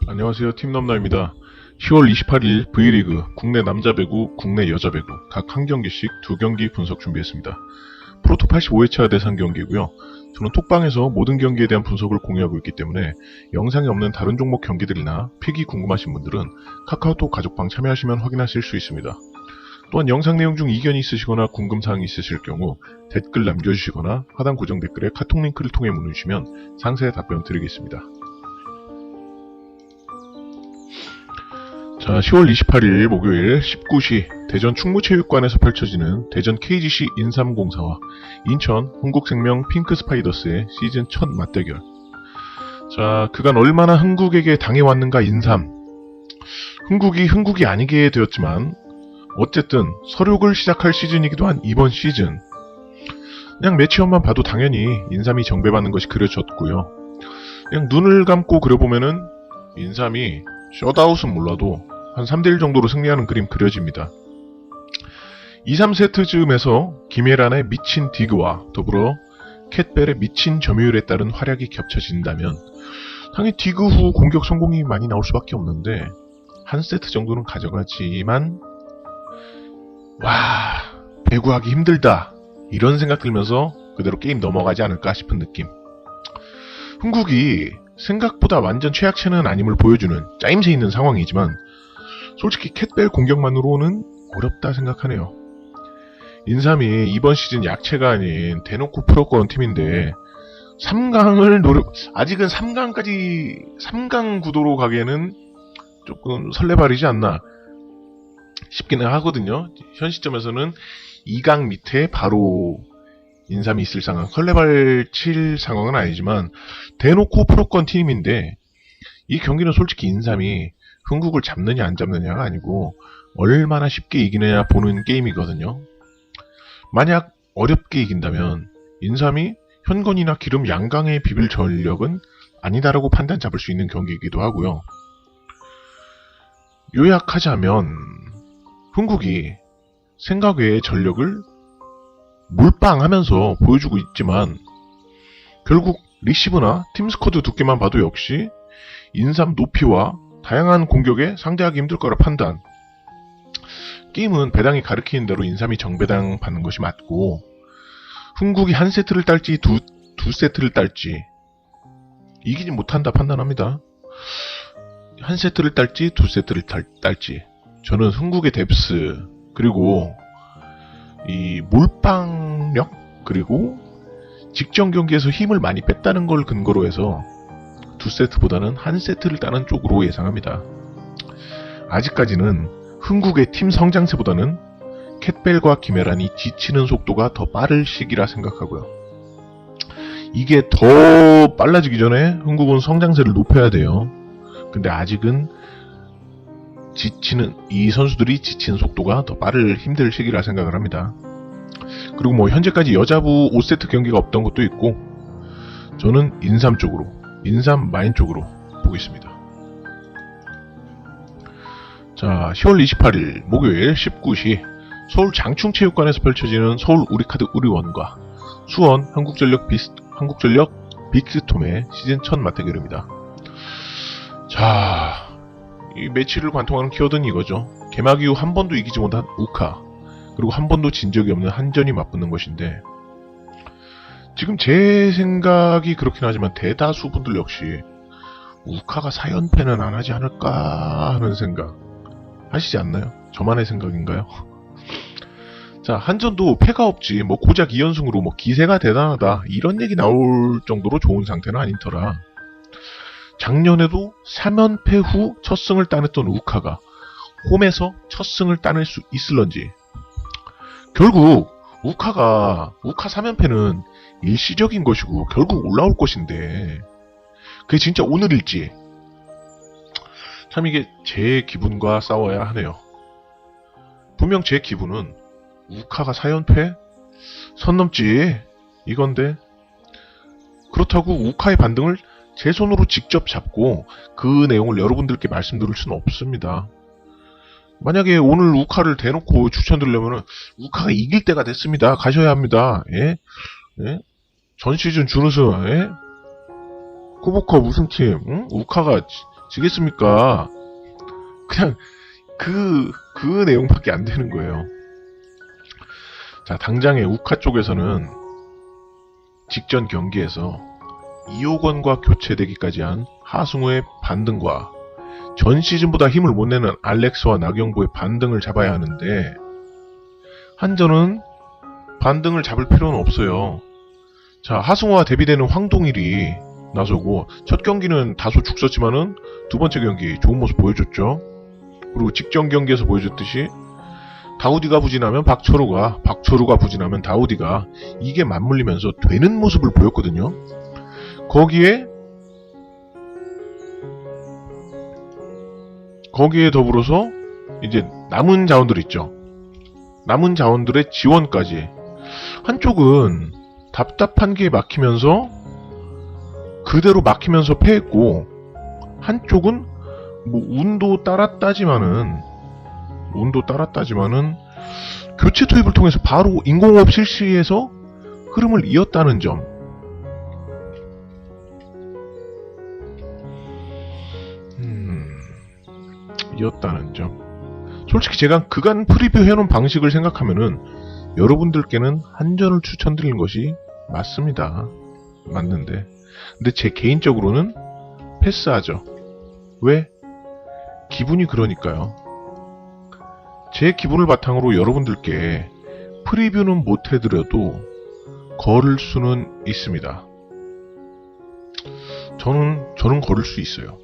안녕하세요. 팀넘나입니다. 10월 28일 V리그 국내 남자 배구, 국내 여자 배구 각 한 경기씩 두 경기 분석 준비했습니다. 프로토 85회차 대상 경기고요. 저는 톡방에서 모든 경기에 대한 분석을 공유하고 있기 때문에 영상에 없는 다른 종목 경기들이나 픽이 궁금하신 분들은 카카오톡 가족방 참여하시면 확인하실 수 있습니다. 또한 영상 내용 중 이견이 있으시거나 궁금사항이 있으실 경우 댓글 남겨주시거나 하단 고정 댓글에 카톡 링크를 통해 문의 주시면 상세히 답변 드리겠습니다. 자, 10월 28일 목요일 19시 대전 충무체육관에서 펼쳐지는 대전 KGC 인삼공사와 인천 흥국생명 핑크스파이더스의 시즌 첫 맞대결. 자, 그간 얼마나 흥국에게 당해왔는가 인삼. 흥국이 아니게 되었지만 어쨌든 서륙을 시작할 시즌이기도 한 이번 시즌. 그냥 매치업만 봐도 당연히 인삼이 정배받는 것이 그려졌고요. 그냥 눈을 감고 그려보면은 인삼이 셧아웃은 몰라도 한 3대1 정도로 승리하는 그림 그려집니다. 2, 3세트 즈음에서 김예란의 미친 디그와 더불어 캣벨의 미친 점유율에 따른 활약이 겹쳐진다면 당연히 디그 후 공격 성공이 많이 나올 수밖에 없는데 한 세트 정도는 가져가지만 와, 배구하기 힘들다 이런 생각 들면서 그대로 게임 넘어가지 않을까 싶은 느낌. 흥국이 생각보다 완전 최악체는 아님을 보여주는 짜임새 있는 상황이지만 솔직히 캣벨 공격만으로는 어렵다 생각하네요. 인삼이 이번 시즌 약체가 아닌 대놓고 프로권 팀인데 3강을 아직은 3강 구도로 가기에는 조금 설레발이지 않나 싶기는 하거든요. 현 시점에서는 2강 밑에 바로 인삼이 있을 상황, 설레발 칠 상황은 아니지만 대놓고 프로권 팀인데 이 경기는 솔직히 인삼이 흥국을 잡느냐 안 잡느냐가 아니고 얼마나 쉽게 이기느냐 보는 게임이거든요. 만약 어렵게 이긴다면 인삼이 현건이나 기름 양강에 비빌 전력은 아니다라고 판단 잡을 수 있는 경기이기도 하고요. 요약하자면 흥국이 생각 외의 전력을 몰빵하면서 보여주고 있지만 결국 리시브나 팀스쿼드 두께만 봐도 역시 인삼 높이와 다양한 공격에 상대하기 힘들 거라 판단. 게임은 배당이 가리키는 대로 인삼이 정배당 받는 것이 맞고 흥국이 한 세트를 딸지 두 세트를 딸지 이기지 못한다 판단합니다. 한 세트를 딸지 두 세트를 딸지 저는 흥국의 뎁스 그리고 이 몰빵력 그리고 직전 경기에서 힘을 많이 뺐다는 걸 근거로 해서 두 세트보다는 한 세트를 따는 쪽으로 예상합니다. 아직까지는 흥국의 팀 성장세보다는 캣벨과 김혜란이 지치는 속도가 더 빠를 시기라 생각하고요. 이게 더 빨라지기 전에 흥국은 성장세를 높여야 돼요. 근데 아직은 이 선수들이 지치는 속도가 더 힘들 시기라 생각을 합니다. 그리고 뭐 현재까지 여자부 5세트 경기가 없던 것도 있고 저는 인삼 마인 쪽으로 보겠습니다. 자, 10월 28일 목요일 19시 서울 장충체육관에서 펼쳐지는 서울 우리카드 우리원과 수원 한국전력 빅스톰의 시즌 첫 맞대결입니다. 자, 이 매치를 관통하는 키워드는 이거죠. 개막 이후 한 번도 이기지 못한 우카 그리고 한 번도 진 적이 없는 한전이 맞붙는 것인데 지금 제 생각이 그렇긴 하지만 대다수 분들 역시 우카가 4연패는 안 하지 않을까 하는 생각 하시지 않나요? 저만의 생각인가요? 자, 한전도 패가 없지 뭐 고작 2연승으로 뭐 기세가 대단하다 이런 얘기 나올 정도로 좋은 상태는 아닌 터라 작년에도 3연패 후 첫 승을 따냈던 우카가 홈에서 첫 승을 따낼 수 있을런지 결국 우카 3연패는 일시적인 것이고 결국 올라올 것인데 그게 진짜 오늘일지 참 이게 제 기분과 싸워야 하네요. 분명 제 기분은 우카가 4연패? 선 넘지 이건데 그렇다고 우카의 반등을 제 손으로 직접 잡고 그 내용을 여러분들께 말씀드릴 수는 없습니다. 만약에 오늘 우카를 대놓고 추천드리려면 우카가 이길 때가 됐습니다. 가셔야 합니다. 예? 예? 전 시즌 준우승, 예? 코보컵 우승팀, 응? 우카가 지겠습니까? 그냥 그 내용밖에 안 되는 거예요. 자, 당장의 우카 쪽에서는 직전 경기에서 이호건과 교체되기까지 한 하승우의 반등과 전 시즌보다 힘을 못 내는 알렉스와 나경보의 반등을 잡아야 하는데 한전은 반등을 잡을 필요는 없어요. 자, 하승우와 대비되는 황동일이 나서고 첫 경기는 다소 죽었지만은 두 번째 경기 좋은 모습 보여줬죠. 그리고 직전 경기에서 보여줬듯이 다우디가 부진하면 박철우가, 박철우가 부진하면 다우디가 이게 맞물리면서 되는 모습을 보였거든요. 거기에 더불어서 이제 남은 자원들 있죠. 남은 자원들의 지원까지. 한쪽은 답답한 게 막히면서 그대로 막히면서 패했고, 한쪽은 뭐 운도 따랐다지만은 교체 투입을 통해서 바로 인공호흡 실시해서 흐름을 이었다는 점. 이었다는 점. 솔직히 제가 그간 프리뷰 해놓은 방식을 생각하면은 여러분들께는 한전을 추천드리는 것이 맞습니다. 맞는데. 근데 제 개인적으로는 패스하죠. 왜? 기분이 그러니까요. 제 기분을 바탕으로 여러분들께 프리뷰는 못해드려도 걸을 수는 있습니다. 저는 걸을 수 있어요.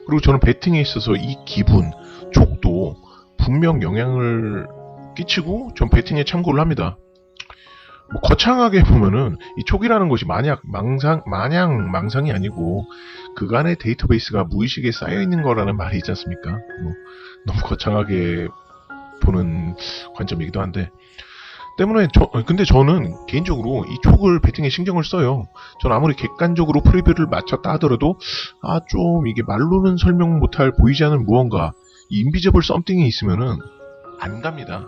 그리고 저는 배팅에 있어서 이 기분, 촉도 분명 영향을 끼치고 전 배팅에 참고를 합니다. 뭐 거창하게 보면은 이 촉이라는 것이 마냥 망상이 아니고 그간의 데이터베이스가 무의식에 쌓여 있는 거라는 말이 있지 않습니까? 뭐 너무 거창하게 보는 관점이기도 한데 때문에 근데 저는 개인적으로 이 촉을 배팅에 신경을 써요. 전 아무리 객관적으로 프리뷰를 마쳤다 하더라도 좀 이게 말로는 설명 못할 보이지 않는 무언가 이 인비저블 썸띵이 있으면은 안 갑니다.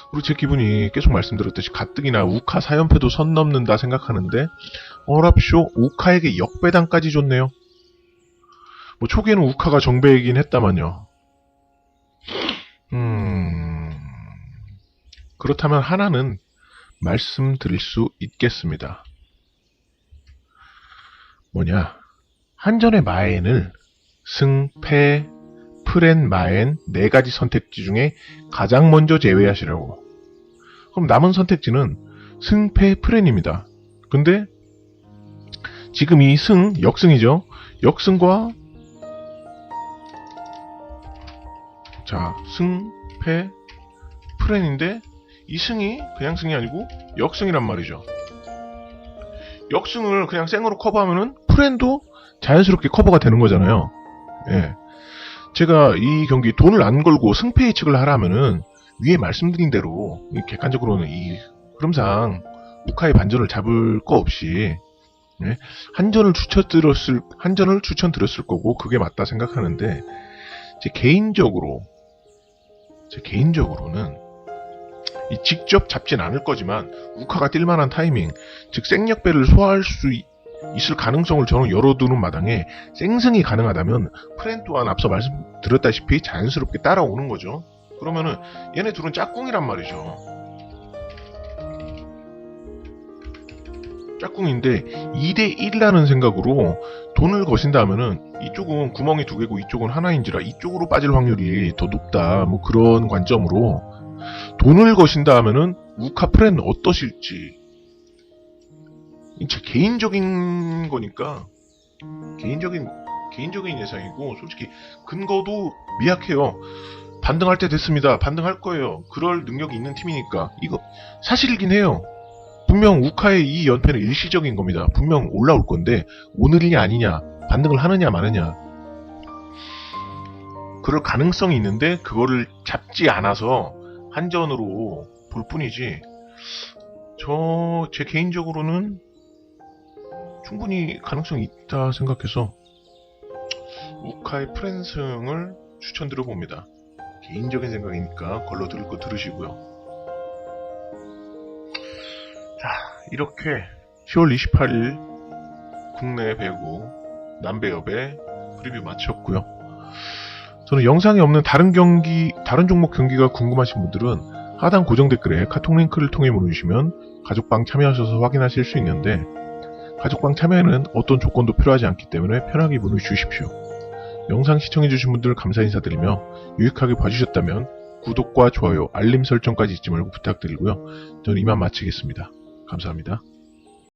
그리고 제 기분이 계속 말씀드렸듯이 가뜩이나 우카 4연패도 선 넘는다 생각하는데 어랍쇼 우카에게 역배당까지 줬네요. 뭐 초기에는 우카가 정배이긴 했다만요. 그렇다면 하나는 말씀드릴 수 있겠습니다. 뭐냐? 한전의 마엔을 승, 패, 프렌, 마엔 4가지 선택지 중에 가장 먼저 제외하시라고. 그럼 남은 선택지는 승, 패, 프렌입니다. 근데 지금 이 승, 역승이죠. 역승과 자, 승, 패, 프렌인데 이 승이 그냥 승이 아니고 역승이란 말이죠. 역승을 그냥 생으로 커버하면은 프렌도 자연스럽게 커버가 되는 거잖아요. 예. 제가 이 경기 돈을 안 걸고 승패 예측을 하라면은 위에 말씀드린 대로 객관적으로는 이 흐름상 우카의 반전을 잡을 거 없이 예? 한전을 추천드렸을 거고 그게 맞다 생각하는데 제 개인적으로는 직접 잡진 않을 거지만 우카가 뛸만한 타이밍, 즉 생력배를 소화할 수 있을 가능성을 저는 열어두는 마당에 생승이 가능하다면 프렌 또한 앞서 말씀드렸다시피 자연스럽게 따라오는 거죠. 그러면은 얘네 둘은 짝꿍이란 말이죠. 짝꿍인데 2대1이라는 생각으로 돈을 거신다 하면은 이쪽은 구멍이 2개고 이쪽은 하나인지라 이쪽으로 빠질 확률이 더 높다. 뭐 그런 관점으로 돈을 거신다 하면은 우카 프렌 어떠실지 제 개인적인 거니까 개인적인 예상이고 솔직히 근거도 미약해요. 반등할 때 됐습니다. 반등할 거예요. 그럴 능력이 있는 팀이니까 이거 사실이긴 해요. 분명 우카의 이 연패는 일시적인 겁니다. 분명 올라올 건데 오늘이냐 아니냐 반등을 하느냐 마느냐 그럴 가능성이 있는데 그거를 잡지 않아서 한전으로 볼 뿐이지 제 개인적으로는 충분히 가능성이 있다 생각해서 우카의 프렌승을 추천드려 봅니다. 개인적인 생각이니까 걸러 들을 거 들으시고요. 자, 이렇게 10월 28일 국내 배구 남배엽의 프리뷰 마쳤고요. 저는 영상에 없는 다른 종목 경기가 궁금하신 분들은 하단 고정 댓글에 카톡 링크를 통해 문의주시면 가족방 참여하셔서 확인하실 수 있는데, 가족방 참여에는 어떤 조건도 필요하지 않기 때문에 편하게 문의 주십시오. 영상 시청해주신 분들 감사 인사드리며 유익하게 봐주셨다면 구독과 좋아요, 알림 설정까지 잊지 말고 부탁드리고요. 저는 이만 마치겠습니다. 감사합니다.